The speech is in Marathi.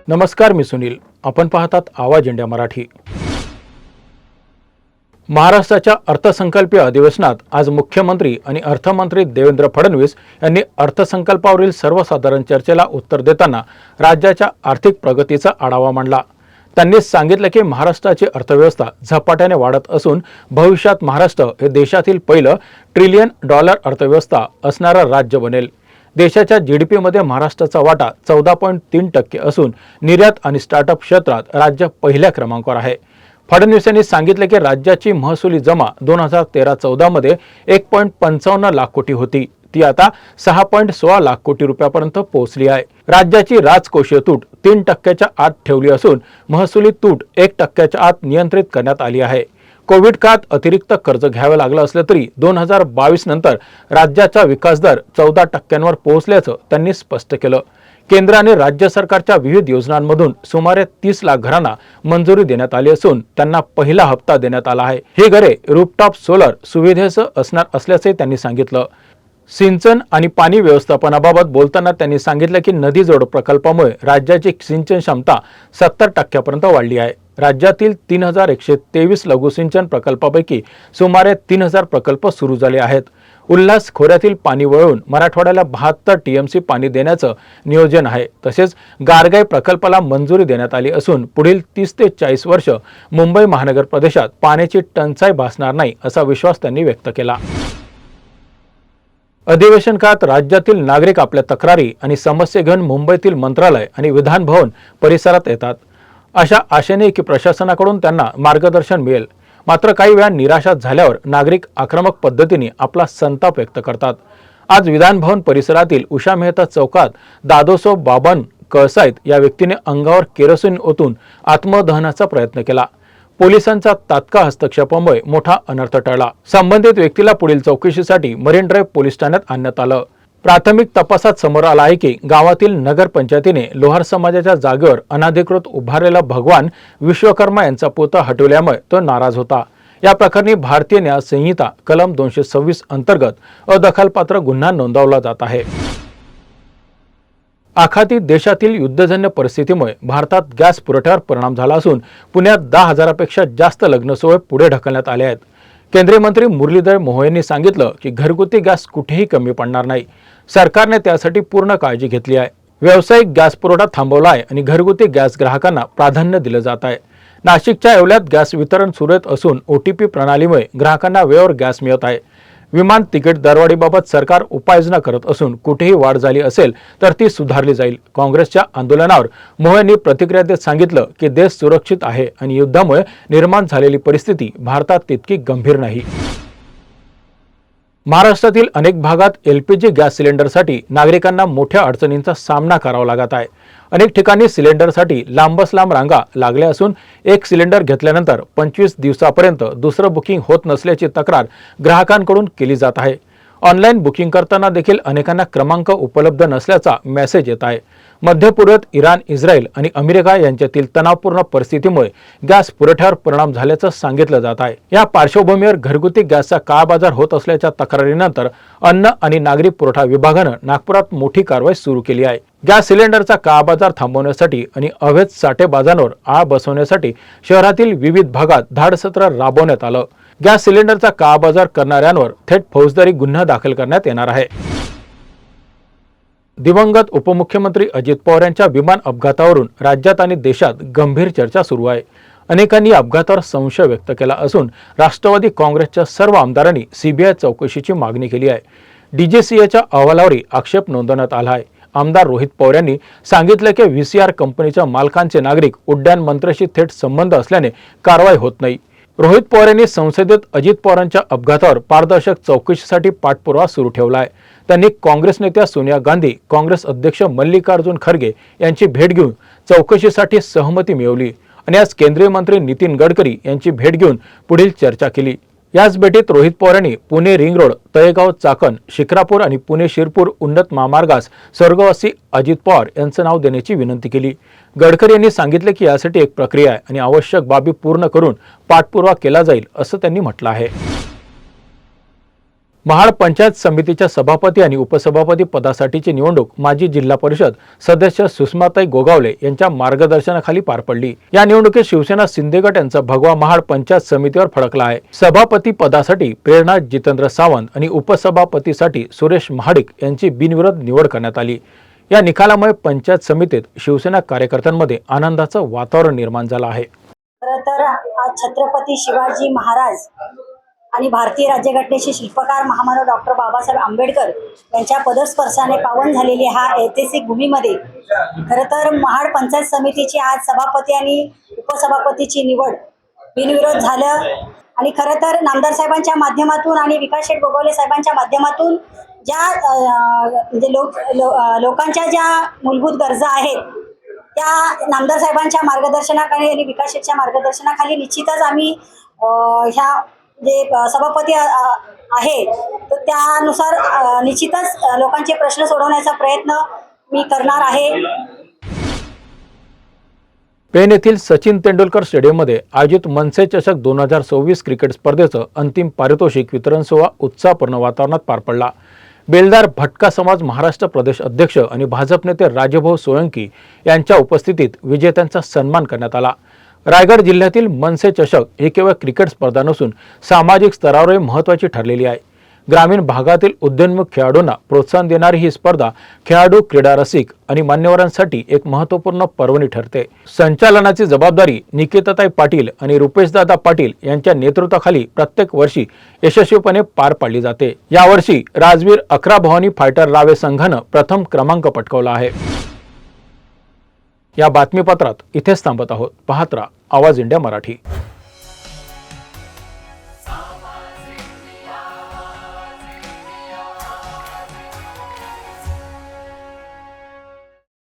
नमस्कार, मी सुनील. आपण पाहतात आवाज इंडिया मराठी. महाराष्ट्राच्या अर्थसंकल्पीय अधिवेशनात आज मुख्यमंत्री आणि अर्थमंत्री देवेंद्र फडणवीस यांनी अर्थसंकल्पावरील सर्वसाधारण चर्चेला उत्तर देताना राज्याच्या आर्थिक प्रगतीचा आढावा मांडला. त्यांनी सांगितलं की महाराष्ट्राची अर्थव्यवस्था झपाट्याने वाढत असून भविष्यात महाराष्ट्र हे देशातील पहिलं $1 ट्रिलियन अर्थव्यवस्था असणारं राज्य बनेल. देशाच्या GDP मध्ये महाराष्ट्राचा वाटा 14.3% असून निर्यात आणि स्टार्टअप क्षेत्रात राज्य पहिल्या क्रमांकावर आहे. फडणवीस यांनी सांगितले की राज्याची महसुली जमा 2013-14 मध्ये 1.55 लाख कोटी होती. ती आता 6.16 लाख कोटी रुपयापर्यंत पोहोचली आहे. राज्याची राजकोषीय तूट 3% आत ठेवली असून महसुली तूट 1% आत नियंत्रित करण्यात आली आहे. कोविड काळात अतिरिक्त कर्ज घ्यावे लागलं असलं तरी 2022 नंतर राज्याचा विकास दर 14% पोहोचल्याचं त्यांनी स्पष्ट केलं. केंद्र आणि राज्य सरकारच्या विविध योजनांमधून सुमारे 30 लाख घरांना मंजुरी देण्यात आली असून त्यांना पहिला हप्ता देण्यात आला आहे. ही घरे रूफटॉप सोलर सुविधेसह असणार असल्याचे त्यांनी सांगितलं. सिंचन आणि पाणी व्यवस्थापनाबाबत बोलताना त्यांनी सांगितलं की नदी जोड प्रकल्पामुळे राज्याची सिंचन क्षमता 70% वाढली आहे. राज्यातील 3123 लघु सिंचन प्रकल्पापैकी सुमारे 3000 प्रकल्प सुरू झाले आहेत. उल्हास खोऱ्यातील पाणी वळवून मराठवाड्याला 72 TMC पाणी देण्याचं नियोजन आहे. तसेच गारगाई प्रकल्पाला मंजुरी देण्यात आली असून पुढील 30 ते 40 वर्ष मुंबई महानगर प्रदेशात पाण्याची टंचाई भासणार नाही असा विश्वास त्यांनी व्यक्त केला. अधिवेशन काळात राज्यातील नागरिक आपल्या तक्रारी आणि समस्या घेऊन मुंबईतील मंत्रालय आणि विधान भवन परिसरात येतात. अशा आशेने की प्रशासनाकडून त्यांना मार्गदर्शन मिळेल. मात्र काही वेळा निराशा झाल्यावर नागरिक आक्रमक पद्धतीने आपला संताप व्यक्त करतात. आज विधान भवन परिसरातील उषा मेहता चौकात दादोसो बाबन कळसाईत या व्यक्तीने अंगावर केरोसिन ओतून आत्मदहनाचा प्रयत्न केला. पोलिसांचा तात्काळ हस्तक्षेपामुळे मोठा अनर्थ टळला. संबंधित व्यक्तीला पुढील चौकशीसाठी मरीन ड्राईव्ह पोलीस ठाण्यात आणण्यात आलं. प्राथमिक तपासात समोर आला आहे की गावातील नगरपंचायतीने लोहार समाजाच्या जागेवर अनधिकृत उभारलेला भगवान विश्वकर्मा यांचा पुतळा हटवल्यामुळे तो नाराज होता. या प्रकरणी भारतीय न्याय संहिता कलम 226 अंतर्गत अदखलपात्र गुन्हा नोंदवला जात आहे. आखाती देशातील युद्धजन्य परिस्थितीमुळे भारतात गॅस पुरवठ्यावर परिणाम झाला असून पुण्यात 10,000पेक्षा जास्त लग्न सोहळे पुढे ढकलण्यात आले आहेत. केंद्रीय मंत्री मुरलीधर मोहोळ यांनी सांगितलं की घरगुती गॅस कुठेही कमी पडणार नाही. सरकारने त्यासाठी पूर्ण काळजी घेतली आहे. व्यावसायिक गॅस पुरवठा थांबवला आहे आणि घरगुती गॅस ग्राहकांना प्राधान्य दिलं जात आहे. नाशिकच्या येवल्यात गॅस वितरण सुरू असून OTP प्रणालीमुळे ग्राहकांना वेळेवर गॅस मिळत आहे. विमान तिकीट दरवाढीबाबत सरकार उपाययोजना करत असून कुठेही वाढ झाली असेल तर ती सुधारली जाईल. काँग्रेसच्या आंदोलनावर मोहोळ यांनी प्रतिक्रिया देत सांगितलं की देश सुरक्षित आहे आणि युद्धामुळे निर्माण झालेली परिस्थिती भारतात तितकी गंभीर नाही. महाराष्ट्रातील अनेक भागात LPG गॅस सिलेंडरसाठी नागरिकांना मोठ्या अडचणींचा सामना करावा लागत आहे. अनेक ठिकाणी सिलेंडरसाठी लांबच लांब रांगा लागल्या असून एक सिलेंडर घेतल्यानंतर 25 दिवसापर्यंत दुसरं बुकिंग होत नसल्याची तक्रार ग्राहकांकडून केली जात आहे. ऑनलाईन बुकिंग करताना देखील अनेकांना क्रमांक उपलब्ध नसल्याचा मेसेज येत आहे. मध्य पूर्वेत इराण, इस्रायल आणि अमेरिका यांच्यातील तणावपूर्ण परिस्थितीमुळे गॅस पुरवठ्यावर परिणाम झाल्याचं सांगितलं जात आहे. या पार्श्वभूमीवर घरगुती गॅसचा काळाबाजार होत असल्याच्या तक्रारीनंतर अन्न आणि नागरी पुरवठा विभागानं नागपुरात मोठी कारवाई सुरू केली आहे. गॅस सिलेंडरचा काळाबाजार थांबवण्यासाठी आणि अवैध साठेबाजांवर आळा बसवण्यासाठी शहरातील विविध भागात धाडसत्र राबवण्यात आलं. गॅस सिलेंडरचा काळाबाजार करणाऱ्यांवर थेट फौजदारी गुन्हा दाखल करण्यात येणार आहे. दिवंगत उपमुख्यमंत्री अजित पवार यांच्या विमान अपघातावरून राज्यात आणि देशात गंभीर चर्चा सुरू आहे. अनेकांनी अपघातावर संशय व्यक्त केला असून राष्ट्रवादी काँग्रेसच्या सर्व आमदारांनी CBI चौकशीची मागणी केली आहे. DGCAच्या अहवालावरही आक्षेप नोंदवण्यात आला आहे. आमदार रोहित पवार यांनी सांगितलं की VCR कंपनीच्या मालकांचे नागरिक उड्डाण मंत्र्याशी थेट संबंध असल्याने कारवाई होत नाही. रोहित पवार यांनी संसदेत अजित पवारांच्या अपघातावर पारदर्शक चौकशीसाठी पाठपुरावा सुरू ठेवला आहे. त्यांनी काँग्रेस नेत्या सोनिया गांधी, काँग्रेस अध्यक्ष मल्लिकार्जुन खरगे यांची भेट घेऊन चौकशीसाठी सहमती मिळवली आणि आज केंद्रीय मंत्री नितीन गडकरी यांची भेट घेऊन पुढील चर्चा केली. याच भेटीत रोहित पवार यांनी पुणे रिंग रोड, तळेगाव चाकण, शिक्रापूर आणि पुणे शिरपूर उन्नत महामार्गास स्वर्गवासी अजित पवार यांचं नाव देण्याची विनंती केली. गडकरी यांनी सांगितले की यासाठी एक प्रक्रिया आहे आणि आवश्यक बाबी पूर्ण करून पाठपुरावा केला जाईल असं त्यांनी म्हटलं आहे. महाड पंचायत समितीच्या सभापती आणि उपसभापती पदासाठीची निवडणूक माजी जिल्हा परिषद सदस्य सुषमाताई गोगावले यांच्या मार्गदर्शनाखाली पार पडली। या निवडणुकीत शिवसेना शिंदे गट यांचा भगवा महाड पंचायत समितीवर फडकला आहे। सभापती पदासाठी प्रेरणा जितेंद्र सावंत आणि उपसभापतीसाठी सुरेश महाडिक यांची बिनविरोध निवड करण्यात आली। या निकालामुळे पंचायत समितीत शिवसेना कार्यकर्त्यांमध्ये आनंदाचं वातावरण निर्माण झालं आहे। तर आज छत्रपती शिवाजी महाराज आणि भारतीय राज्यघटनेचे शिल्पकार महामानव डॉक्टर बाबासाहेब आंबेडकर यांच्या पदस्पर्शाने पावन झालेली हा ऐतिहासिक भूमीमध्ये खरं तर महाड पंचायत समितीची आज सभापती आणि उपसभापतीची निवड बिनविरोध झालं। आणि खरं तर नामदार साहेबांच्या माध्यमातून आणि विकास शेठ गोगावले साहेबांच्या माध्यमातून ज्या म्हणजे लोकांच्या ज्या मूलभूत गरजा आहेत त्या नामदार साहेबांच्या मार्गदर्शनाखाली आणि विकास शेठच्या मार्गदर्शनाखाली निश्चितच आम्ही ह्या जे सभापती आहे तर त्यानुसार निश्चितच लोकांचे प्रश्न सोडवण्याचा प्रयत्न मी करणार आहे। पेण येथील सचिन तेंडुलकर स्टेडियममध्ये आयोजित मनसे चषक 2024 क्रिकेट स्पर्धेचं अंतिम पारितोषिक वितरण सोहळा उत्साहपूर्ण वातावरणात पार पडला। बेलदार भटका समाज महाराष्ट्र प्रदेश अध्यक्ष आणि भाजप नेते राजभाऊ सोळंकी यांच्या उपस्थितीत विजेत्यांचा सन्मान करण्यात आला। रायगड जिल्ह्यातील मनसे चषक ही केवळ क्रिकेट स्पर्धा नसून सामाजिक स्तरावरही महत्त्वाची ठरलेली आहे। ग्रामीण भागातील उदयोन्मुख खेळाडूंना प्रोत्साहन देणारी ही स्पर्धा खेळाडू, क्रीडा रसिक आणि मान्यवरांसाठी एक महत्त्वपूर्ण पर्वणी ठरते। संचालनाची जबाबदारी निकेताताई पाटील आणि रुपेशदादा पाटील यांच्या नेतृत्वाखाली प्रत्येक वर्षी यशस्वीपणे पार पाडली जाते। यावर्षी राजवीर 11 भवानी फायटर रावे संघानं प्रथम क्रमांक पटकावला आहे। या बातमीपत्रात इथेच थांबत आहोत। पाहत रहा आवाज इंडिया मराठी।